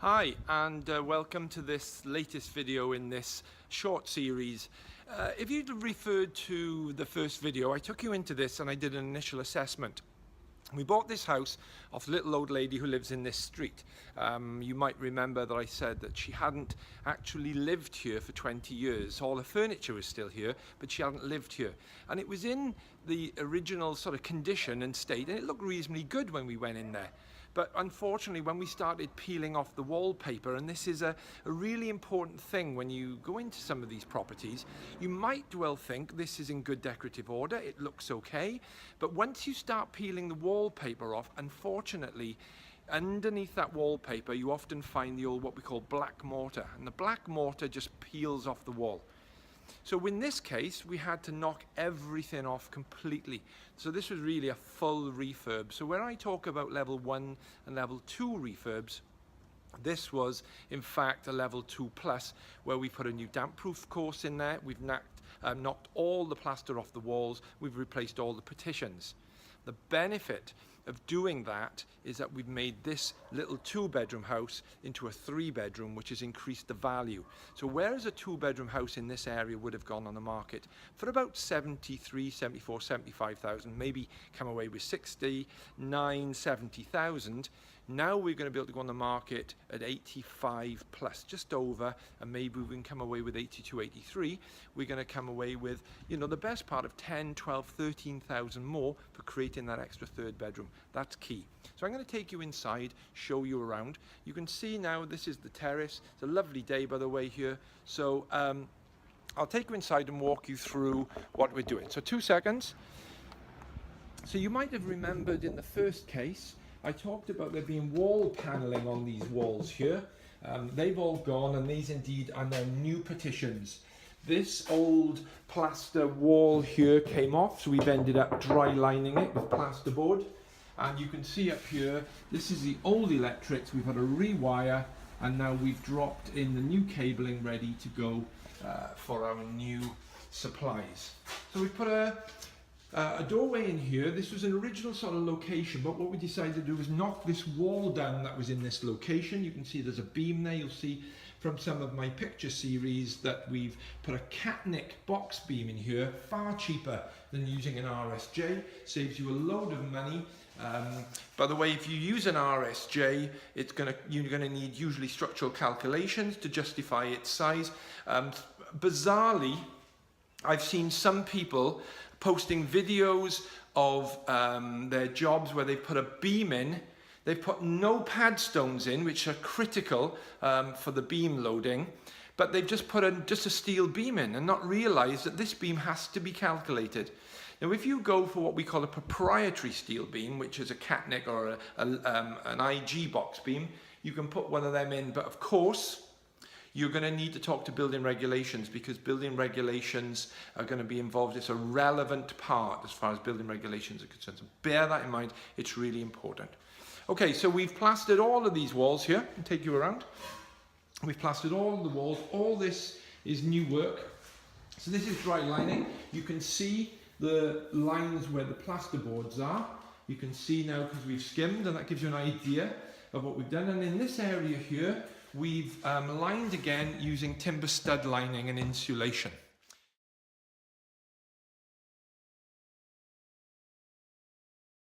Hi, and welcome to this latest video in this short series. If you'd referred to the first video, I took you into this and I did an initial assessment. We bought this house off a little old lady who lives in this street. You might remember that I said that she hadn't actually lived here for 20 years. All her furniture was still here, but she hadn't lived here. And it was in the original sort of condition and state, and it looked reasonably good when we went in there. But unfortunately, when we started peeling off the wallpaper, and this is a really important thing when you go into some of these properties, you might well think this is in good decorative order, it looks okay, but once you start peeling the wallpaper off, unfortunately, underneath that wallpaper, you often find the old, what we call black mortar, and the black mortar just peels off the wall. So in this case, we had to knock everything off completely. So this was really a full refurb. So when I talk about level 1 and level 2 refurbs, this was in fact a level 2 plus, where we put a new damp proof course in there. We've knocked all the plaster off the walls. We've replaced all the partitions. The benefit of doing that is that we've made this little 2-bedroom house into a 3-bedroom, which has increased the value. So whereas a 2-bedroom house in this area would have gone on the market for about 73, 74, 75,000, maybe come away with 69, 70,000, now we're going to be able to go on the market at 85 plus, just over, and maybe we can come away with 82, 83. We're going to come away with, you know, the best part of 10, 12, 13,000 more for creating that extra 3rd bedroom. That's key. So I'm going to take you inside, show you around. You can see now this is the terrace. It's a lovely day, by the way, here. So I'll take you inside and walk you through what we're doing. So 2 seconds. So you might have remembered in the first case, I talked about there being wall paneling on these walls here. They've all gone, and these indeed are now new partitions. This old plaster wall here came off, so we've ended up dry lining it with plasterboard. And you can see up here, this is the old electrics. We've had a rewire, and now we've dropped in the new cabling ready to go for our new supplies. So we've put a doorway in here. This was an original sort of location, but what we decided to do was knock this wall down that was in this location. You can see there's a beam there. You'll see from some of my picture series that we've put a Catnick box beam in here, far cheaper than using an RSJ, saves you a load of money. By the way, if you use an RSJ, you're gonna need usually structural calculations to justify its size. Bizarrely, I've seen some people posting videos of their jobs where they put a beam in. They've put no pad stones in, which are critical for the beam loading, but they've just put just a steel beam in and not realized that this beam has to be calculated. Now, if you go for what we call a proprietary steel beam, which is a Catnick or an IG box beam, you can put one of them in, but of course, you're going to need to talk to building regulations, because building regulations are going to be involved. It's a relevant part as far as building regulations are concerned. So bear that in mind. It's really important. Okay, so we've plastered all of these walls here. I'll take you around. We've plastered all of the walls. All this is new work. So this is dry lining. You can see the lines where the plasterboards are. You can see now because we've skimmed, and that gives you an idea of what we've done. And in this area here, we've lined again using timber stud lining and insulation.